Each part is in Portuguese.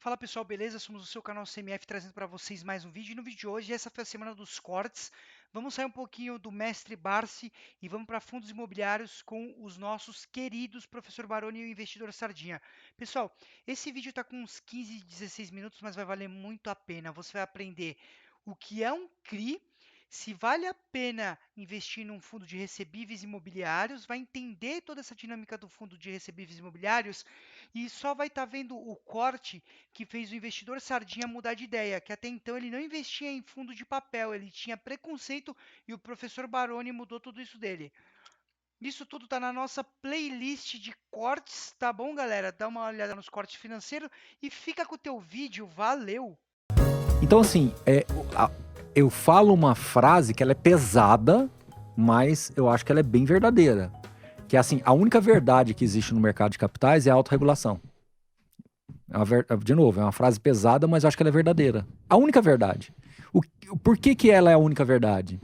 Fala pessoal, beleza? Somos o seu canal CMF trazendo para vocês mais um vídeo. E no vídeo de hoje, essa foi a semana dos cortes. Vamos sair um pouquinho do mestre Barsi e vamos para fundos imobiliários com os nossos queridos professor Baroni e o investidor Sardinha. Pessoal, esse vídeo está com uns 15, 16 minutos, mas vai valer muito a pena. Você vai aprender o que é um CRI, se vale a pena investir num fundo de recebíveis imobiliários, vai entender toda essa dinâmica do fundo de recebíveis imobiliários e só vai estar vendo o corte que fez o investidor Sardinha mudar de ideia, que até então ele não investia em fundo de papel, ele tinha preconceito e o professor Baroni mudou tudo isso dele. Isso tudo está na nossa playlist de cortes, tá bom, galera? Dá uma olhada nos cortes financeiros e fica com o teu vídeo, valeu! Então, assim, eu falo uma frase que ela é pesada, mas eu acho que ela é bem verdadeira. Que é assim, a única verdade que existe no mercado de capitais é a autorregulação. De novo, é uma frase pesada, mas eu acho que ela é verdadeira. A única verdade. Por que ela é a única verdade?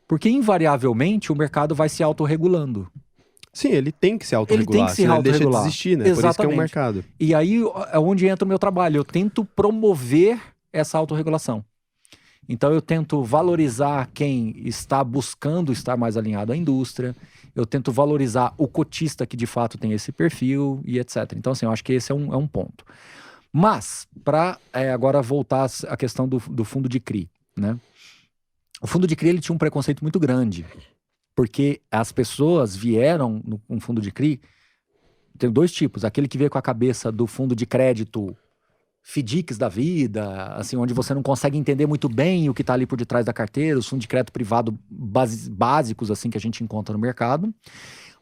Porque, invariavelmente, o mercado vai se autorregulando. Sim, ele tem que se Ele autorregular, tem que se senão ele deixa de autorregular. existir, né? Por isso que é um Exatamente. mercado. E aí é onde entra o meu trabalho. Eu tento promover essa autorregulação. Então eu tento valorizar quem está buscando estar mais alinhado à indústria, eu tento valorizar o cotista que de fato tem esse perfil e etc. Então assim, eu acho que esse é um ponto. Mas, para agora voltar à questão do fundo de CRI, né? O fundo de CRI ele tinha um preconceito muito grande, porque as pessoas vieram no fundo de CRI, tem dois tipos, aquele que veio com a cabeça do fundo de crédito FDICs da vida, assim, onde você não consegue entender muito bem o que está ali por detrás da carteira, os fundos de crédito privado básicos, assim, que a gente encontra no mercado,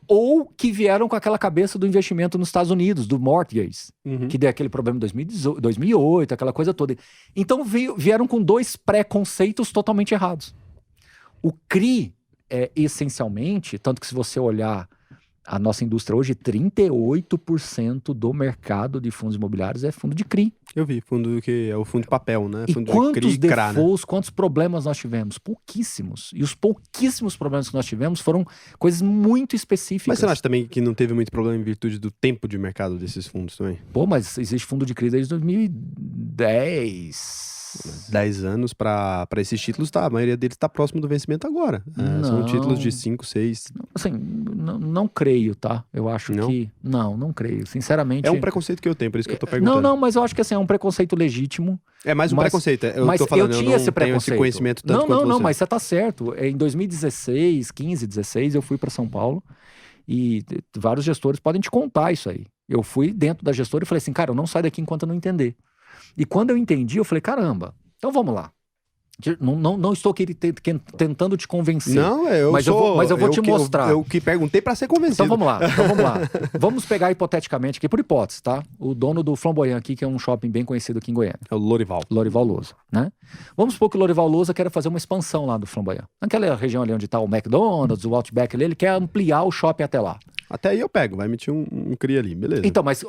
ou que vieram com aquela cabeça do investimento nos Estados Unidos, do mortgage, que deu aquele problema em 2008, aquela coisa toda. Então vieram com dois preconceitos totalmente errados. O CRI é essencialmente, tanto que se você olhar a nossa indústria hoje, 38% do mercado de fundos imobiliários é fundo de CRI. Eu vi, fundo que é o fundo de papel, né? E Fundo quantos de CRI, CRA, né? defaults, quantos problemas nós tivemos? Pouquíssimos. E os pouquíssimos problemas que nós tivemos foram coisas muito específicas. Mas você não acha também que não teve muito problema em virtude do tempo de mercado desses fundos também? Pô, mas existe fundo de CRI desde 2010. 10 anos para esses títulos, tá? A maioria deles está próximo do vencimento agora. São títulos de 5, 6. Assim, não creio, tá? Eu acho que... Não creio. Sinceramente... É um preconceito que eu tenho, por isso que eu tô perguntando. Não, mas eu acho que assim, é um preconceito legítimo. É mais um preconceito. Mas tô falando, eu tinha esse tenho preconceito. esse conhecimento tanto quanto você. Não, mas você tá certo. Em 2016, 15, 16, eu fui para São Paulo e vários gestores podem te contar isso aí. Eu fui dentro da gestora e falei assim, cara, eu não saio daqui enquanto eu não entender. E quando eu entendi, eu falei, caramba, então vamos lá. Não estou aqui tentando te convencer. Não, mas eu vou te mostrar. Eu que perguntei para ser convencido. Então vamos lá. Vamos pegar hipoteticamente aqui, por hipótese, tá? O dono do Flamboyant aqui, que é um shopping bem conhecido aqui em Goiânia. É o Lorival. Lorival Lousa, né? Vamos supor que o Lorival Lousa quer fazer uma expansão lá do Flamboyant. Naquela região ali onde está o McDonald's, o Outback ali, ele quer ampliar o shopping até lá. Até aí eu pego, vai emitir um CRI ali, beleza. Então, mas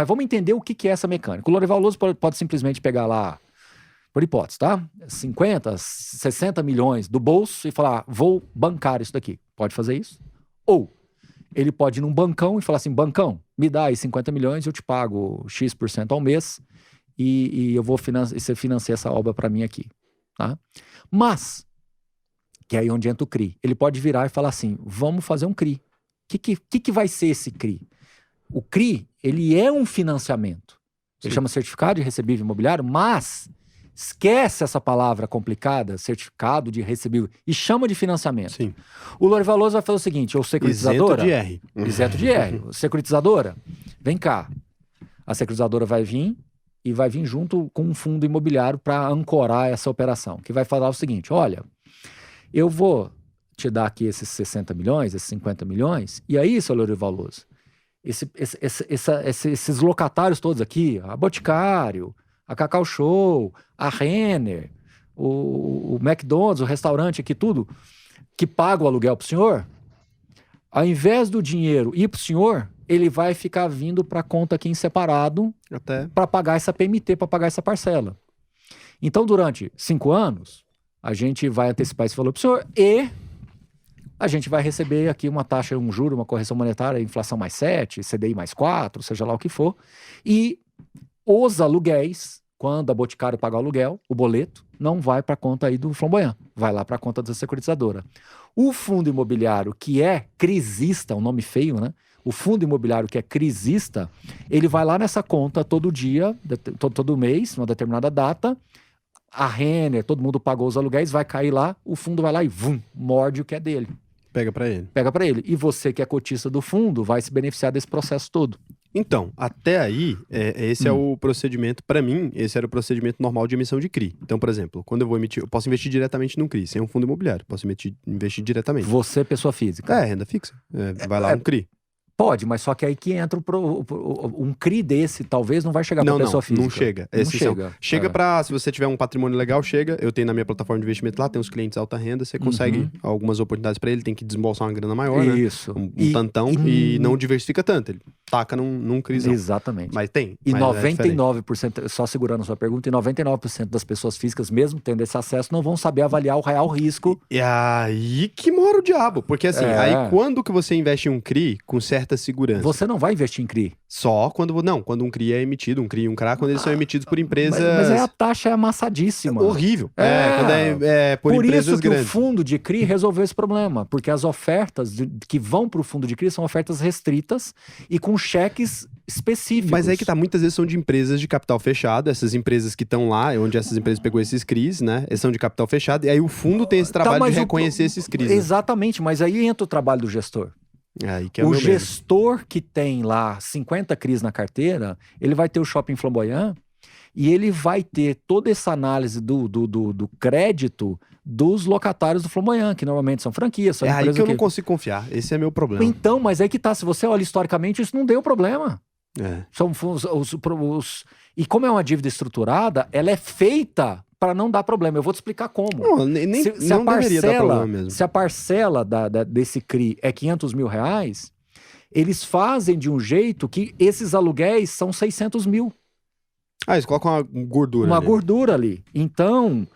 vamos entender o que é essa mecânica. O Lorival Lousa pode simplesmente pegar lá, por hipótese, tá? 50, 60 milhões do bolso e falar, vou bancar isso daqui. Pode fazer isso? Ou ele pode ir num bancão e falar assim, bancão, me dá aí 50 milhões, eu te pago X% ao mês e eu vou você financia essa obra para mim aqui, tá? Mas, que é aí onde entra o CRI, ele pode virar e falar assim, vamos fazer um CRI. O que vai ser esse CRI? O CRI, ele é um financiamento. Ele chama certificado de recebível imobiliário, mas esquece essa palavra complicada, certificado de recebível, e chama de financiamento. Sim. O Lorival Lousa vai fazer o seguinte, ou securitizadora... Isento de R. Securitizadora, vem cá. A securitizadora vai vir e vai vir junto com um fundo imobiliário para ancorar essa operação, que vai falar o seguinte, olha, eu vou te dar aqui esses 60 milhões, esses 50 milhões, e aí, seu Lorival Lousa, esses locatários todos aqui, a Boticário, a Cacau Show, a Renner, o McDonald's, o restaurante aqui, tudo, que paga o aluguel para o senhor, ao invés do dinheiro ir para o senhor, ele vai ficar vindo para a conta aqui em separado para pagar essa PMT, para pagar essa parcela. Então, durante 5 anos, a gente vai antecipar esse valor para o senhor e a gente vai receber aqui uma taxa, um juro, uma correção monetária, inflação mais 7, CDI mais 4, seja lá o que for, e os aluguéis, quando a Boticário paga o aluguel, o boleto, não vai para a conta aí do Flamboyant, vai lá para a conta da securitizadora. O fundo imobiliário que é crisista, um nome feio, né? O fundo imobiliário que é crisista, ele vai lá nessa conta todo dia, todo mês, numa determinada data, a Renner, todo mundo pagou os aluguéis, vai cair lá, o fundo vai lá e morde o que é dele. Pega pra ele. Pega para ele. E você que é cotista do fundo vai se beneficiar desse processo todo. Então, até aí, esse é o procedimento, pra mim, esse era o procedimento normal de emissão de CRI. Então, por exemplo, quando eu vou emitir, eu posso investir diretamente num CRI, sem um fundo imobiliário, posso investir diretamente. Você, pessoa física. Renda fixa. Vai lá um CRI. Pode, mas só que aí que entra um CRI desse, talvez não vai chegar para pessoa física. Não chega. Chega pra, se você tiver um patrimônio legal, chega. Eu tenho na minha plataforma de investimento lá, tem uns clientes alta renda, você consegue algumas oportunidades para ele, tem que desembolsar uma grana maior, né? Isso. Um tantão e não diversifica tanto. Ele taca num CRIzão. Exatamente. Mas tem. E mas 99%, só segurando a sua pergunta, e 99% das pessoas físicas, mesmo tendo esse acesso, não vão saber avaliar o real risco. E aí que mora o diabo. Porque assim, aí quando que você investe em um CRI com certa segurança? Você não vai investir em CRI. Só quando um CRI é emitido, um CRI e um CRA, quando eles são emitidos por empresas... Mas aí a taxa é amassadíssima. Horrível. Quando é por empresas isso que grandes. o fundo de CRI resolveu esse problema, porque as ofertas que vão para o fundo de CRI são ofertas restritas e com cheques específicos. Mas aí que tá, muitas vezes são de empresas de capital fechado, essas empresas que estão lá, onde essas empresas pegou esses CRIs, né? Eles são de capital fechado, e aí o fundo tem esse trabalho de reconhecer esses CRIs. Né? Exatamente, mas aí entra o trabalho do gestor. Aí que é o gestor que tem lá 50 CRIs na carteira, ele vai ter o Shopping Flamboyant e ele vai ter toda essa análise do crédito dos locatários do Flamboyant, que normalmente são franquias. São aí que eu não consigo confiar. Esse é meu problema. Então, mas aí que tá. Se você olha historicamente, isso não deu problema. São e como é uma dívida estruturada, ela é feita para não dar problema. Eu vou te explicar como. Não, não deveria dar problema mesmo. Se a parcela desse CRI é 500 mil reais, eles fazem de um jeito que esses aluguéis são 600 mil. Eles colocam uma gordura Uma gordura ali. Então,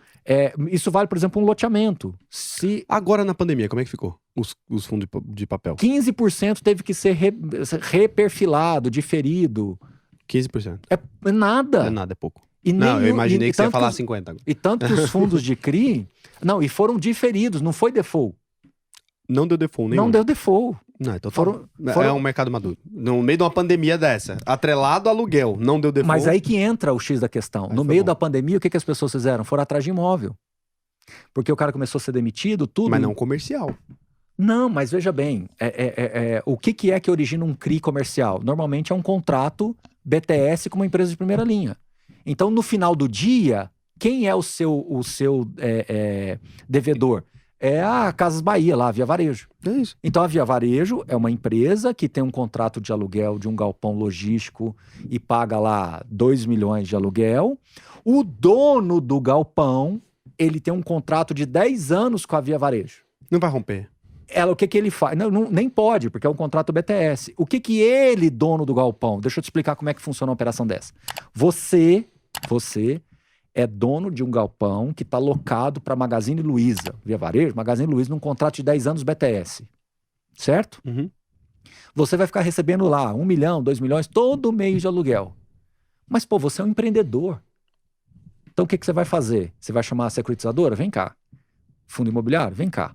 isso vale, por exemplo, um loteamento. Agora na pandemia, como é que ficou os fundos de papel? 15% teve que ser reperfilado, diferido. 15%. É nada. É nada, é pouco. Eu imaginei que você ia falar 50 agora. E tanto que os fundos de CRI... e foram diferidos, não foi default. Não deu default nenhum? Não deu default. Não, então é um mercado maduro. No meio de uma pandemia dessa, atrelado ao aluguel, não deu default. Mas aí que entra o X da questão. No meio da pandemia, o que as pessoas fizeram? Foram atrás de imóvel. Porque o cara começou a ser demitido, tudo... Mas não comercial. Não, mas veja bem, o que é que origina um CRI comercial? Normalmente é um contrato BTS com uma empresa de primeira linha. Então, no final do dia, quem é o seu devedor? É a Casas Bahia lá, a Via Varejo. É isso. Então, a Via Varejo é uma empresa que tem um contrato de aluguel de um galpão logístico e paga lá 2 milhões de aluguel. O dono do galpão, ele tem um contrato de 10 anos com a Via Varejo. Não vai romper. O que ele faz? Não, nem pode, porque é um contrato BTS. O que ele, dono do galpão... Deixa eu te explicar como é que funciona uma operação dessa. Você é dono de um galpão que está locado para Magazine Luiza, Via Varejo, Magazine Luiza, num contrato de 10 anos BTS. Certo? Uhum. Você vai ficar recebendo lá 1 milhão, 2 milhões, todo mês de aluguel. Mas, você é um empreendedor. Então, o que você vai fazer? Você vai chamar a securitizadora? Vem cá. Fundo imobiliário? Vem cá.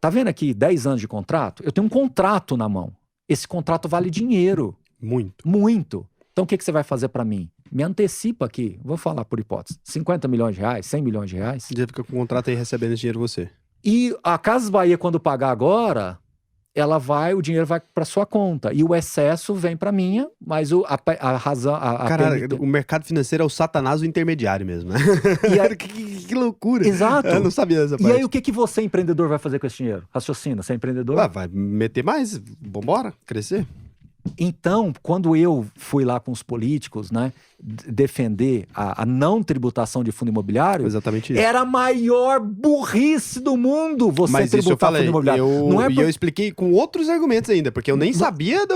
Tá vendo aqui 10 anos de contrato? Eu tenho um contrato na mão. Esse contrato vale dinheiro. Muito. Muito. Então, o que você vai fazer para mim? Me antecipa aqui, vou falar por hipótese, 50 milhões de reais, 100 milhões de reais. Você fica com o contrato aí recebendo esse dinheiro você. E a Casas Bahia, quando pagar agora, o dinheiro vai para sua conta. E o excesso vem para minha, mas a razão... Caralho, o mercado financeiro é o satanás, o intermediário mesmo, né? Que loucura. Exato. Eu não sabia dessa parte. E aí, o que você, empreendedor, vai fazer com esse dinheiro? Raciocina, você é empreendedor? Vai meter mais, vambora, crescer. Então, quando eu fui lá com os políticos, né, defender a não tributação de fundo imobiliário, exatamente isso. Era a maior burrice do mundo você tributar fundo imobiliário. Eu expliquei com outros argumentos ainda, porque eu nem sabia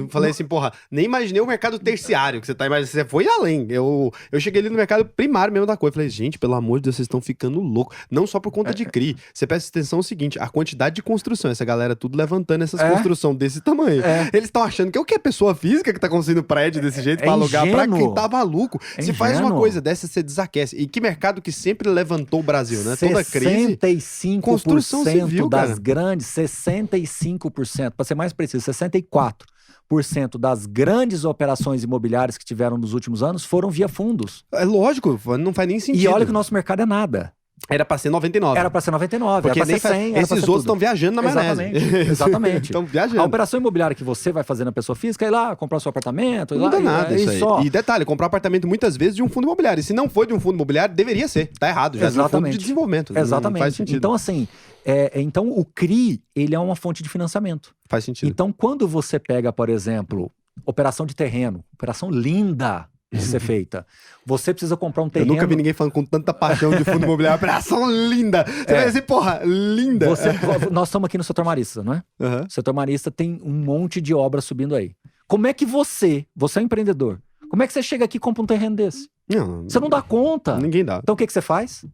falei assim, nem imaginei o mercado terciário que você tá imaginando. Você foi além. Eu cheguei ali no mercado primário mesmo da coisa. Falei, gente, pelo amor de Deus, vocês estão ficando loucos. Não só por conta de CRI. Você presta atenção no seguinte, a quantidade de construção, essa galera tudo levantando essas construções desse tamanho. Eles estão achando que o que é pessoa física que tá construindo prédio desse jeito pra alugar pra quem tá maluco? Se faz uma coisa dessa, você desaquece. E que mercado que sempre levantou o Brasil, né? Toda crise. 65% construção civil, das cara. grandes, 65%, para ser mais preciso, 64% das grandes operações imobiliárias que tiveram nos últimos anos foram via fundos. É lógico, não faz nem sentido. E olha que o nosso mercado é nada. Era pra ser 99. Era pra ser 99, Porque era pra ser 100, era pra esses ser outros tudo. estão viajando na maionese. Exatamente. Estão viajando. A operação imobiliária que você vai fazer na pessoa física é ir lá comprar o seu apartamento, Não muda nada isso aí. só. E detalhe, comprar apartamento muitas vezes de um fundo imobiliário. E se não for de um fundo imobiliário, deveria ser. Tá errado, já é um fundo de desenvolvimento. Exatamente. Não faz sentido. Então, assim, então o CRI, ele é uma fonte de financiamento. Faz sentido. Então, quando você pega, por exemplo, operação de terreno, operação linda de ser feita, você precisa comprar um terreno... Eu nunca vi ninguém falando com tanta paixão de fundo imobiliário. Operação linda! Você vai dizer, porra, linda! Nós estamos aqui no setor marista, não é? Uhum. O setor marista tem um monte de obra subindo aí. Como é que você é um empreendedor, como é que você chega aqui e compra um terreno desse? Você não dá conta. Ninguém dá. Então o que você faz?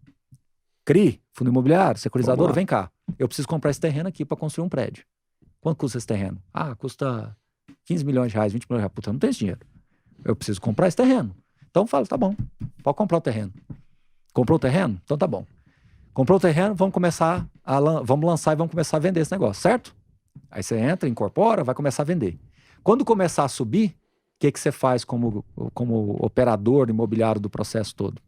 CRI, fundo imobiliário, securizador, Vamos lá. vem cá. Eu preciso comprar esse terreno aqui para construir um prédio. Quanto custa esse terreno? Custa 15 milhões de reais, 20 milhões de reais. Puta, eu não tenho esse dinheiro. Eu preciso comprar esse terreno. Então fala, tá bom, pode comprar o terreno. Comprou o terreno? Então tá bom. Comprou o terreno, vamos lançar e vamos começar a vender esse negócio, certo? Aí você entra, incorpora, vai começar a vender. Quando começar a subir, o que você faz como operador imobiliário do processo todo?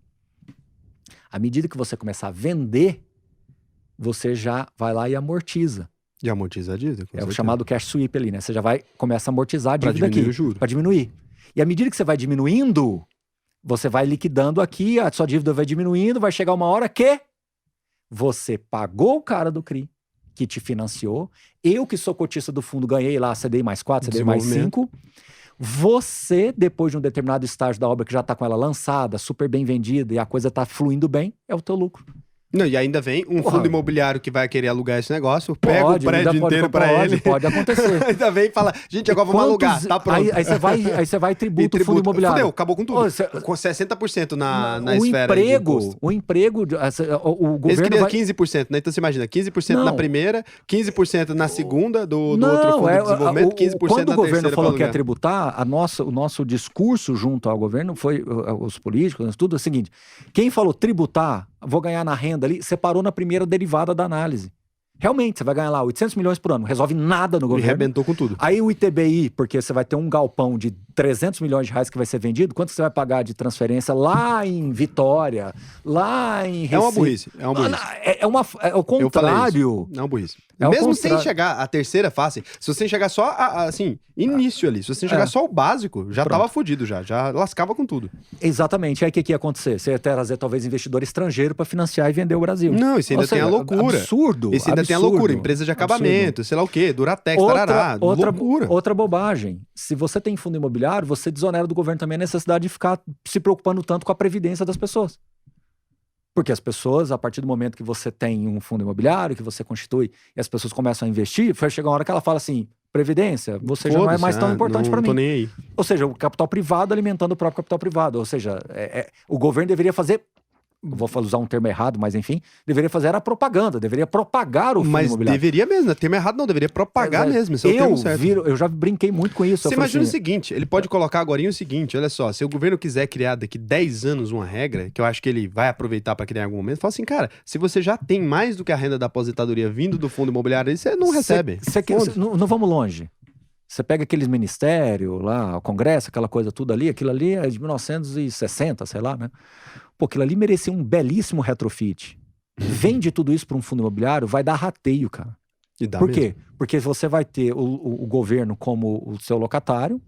À medida que você começar a vender, você já vai lá e amortiza. E amortiza a dívida. É o chamado cash sweep ali, né? Você já vai começa a amortizar a dívida pra diminuir aqui. o juro. Para diminuir. E à medida que você vai diminuindo, você vai liquidando aqui, a sua dívida vai diminuindo, vai chegar uma hora que você pagou o cara do CRI, que te financiou, eu que sou cotista do fundo ganhei lá CDI mais 4, CDI mais 5, você, depois de um determinado estágio da obra que já está com ela lançada, super bem vendida e a coisa está fluindo bem, é o teu lucro. Não, e ainda vem um fundo imobiliário que vai querer alugar esse negócio, pega o prédio inteiro pra ele. Pode acontecer. Ainda vem e fala, gente, agora vamos alugar, tá pronto. Aí você vai e tributa o fundo imobiliário. Fudeu, acabou com tudo. Com 60% na esfera o emprego, o governo eles queriam 15%, né? Então você imagina, 15% na primeira, 15% na segunda do outro fundo de desenvolvimento, 15% na terceira. Quando o governo falou que ia tributar, o nosso discurso junto ao governo foi, os políticos, tudo é o seguinte, quem falou tributar, vou ganhar na renda ali, você parou na primeira derivada da análise. Realmente, você vai ganhar lá 800 milhões por ano, não resolve nada no governo. E arrebentou com tudo. Aí o ITBI, porque você vai ter um galpão de 300 milhões de reais que vai ser vendido, quanto você vai pagar de transferência lá em Vitória, lá em Recife? É uma burrice, é uma burrice. É o contrário. É uma burrice. É mesmo sem chegar a terceira fase, se você chegar só, início ali, se você chegar só o básico, já tava fudido já lascava com tudo. Exatamente. Aí o que ia acontecer? Você ia trazer talvez investidor estrangeiro para financiar e vender o Brasil. Não, isso ainda tem a loucura. Absurdo. Isso ainda tem a loucura. Empresa de acabamento, sei lá o quê, Duratex, tarará. Loucura. Outra bobagem. Se você tem fundo imobiliário, você desonera do governo também a necessidade de ficar se preocupando tanto com a previdência das pessoas. Porque as pessoas, a partir do momento que você tem um fundo imobiliário, que você constitui, e as pessoas começam a investir, vai chegar uma hora que ela fala assim, previdência, você já não é mais tão importante para mim. Não tô nem aí. Ou seja, o capital privado alimentando o próprio capital privado. Ou seja, o governo deveria fazer, vou usar um termo errado, mas enfim, deveria fazer a propaganda, deveria propagar o fundo imobiliário. Mas deveria mesmo, termo errado não, deveria propagar mesmo, esse é o termo certo. Eu já brinquei muito com isso. Você imagina o seguinte, ele pode colocar agora o seguinte, olha só, se o governo quiser criar daqui 10 anos uma regra, que eu acho que ele vai aproveitar para criar em algum momento, fala assim, cara, se você já tem mais do que a renda da aposentadoria vindo do fundo imobiliário, você não recebe. Não vamos longe. Você pega aqueles ministérios lá, o Congresso, aquela coisa tudo ali, aquilo ali é de 1960, sei lá, né? Pô, aquilo ali merecia um belíssimo retrofit. Vende tudo isso para um fundo imobiliário, vai dar rateio, cara. Por quê? Porque você vai ter o governo como o seu locatário,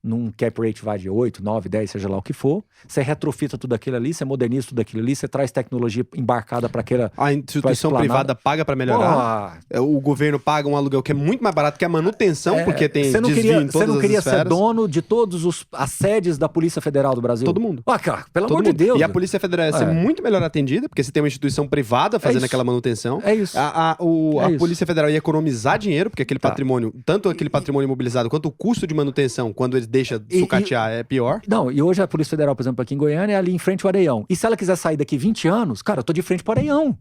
num cap rate vai de 8, 9, 10, seja lá o que for. Você retrofita tudo aquilo ali, você moderniza tudo aquilo ali, você traz tecnologia embarcada para aquela... A instituição privada paga para melhorar. O governo paga um aluguel que é muito mais barato que a manutenção, porque tem desvio em todas as esferas. Você não queria ser dono de todas as sedes da Polícia Federal do Brasil? Todo mundo. Cara, pelo amor de Deus. E a Polícia Federal ia ser muito melhor atendida, porque você tem uma instituição privada fazendo aquela manutenção. É isso. A Polícia Federal ia economizar dinheiro, porque aquele patrimônio, tanto aquele patrimônio imobilizado, quanto o custo de manutenção, quando ele deixa sucatear, é pior. Não, e hoje a Polícia Federal, por exemplo, aqui em Goiânia, é ali em frente ao Areião. E se ela quiser sair daqui 20 anos, cara, eu tô de frente pro Areião.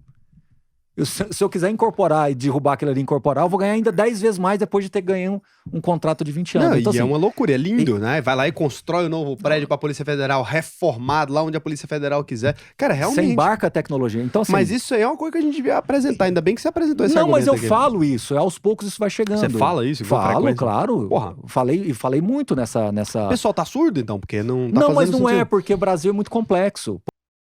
Se eu quiser incorporar e derrubar aquilo ali e incorporar, eu vou ganhar ainda 10 vezes mais depois de ter ganho um contrato de 20 anos. Não, Então, e é assim, uma loucura, é lindo, né? Vai lá e constrói um novo prédio pra Polícia Federal, reformado lá onde a Polícia Federal quiser. Cara, você realmente. embarca a tecnologia. Então, assim, Mas isso aí é uma coisa que a gente devia apresentar. Ainda bem que você apresentou esse não, mas argumento eu aqui. falo isso. Aos poucos isso vai chegando. Você fala isso? Com Falo, frequência? claro. Porra. Falei muito nessa... O pessoal tá surdo, então, porque não tá Não, fazendo mas não sentido. é, porque o Brasil é muito complexo.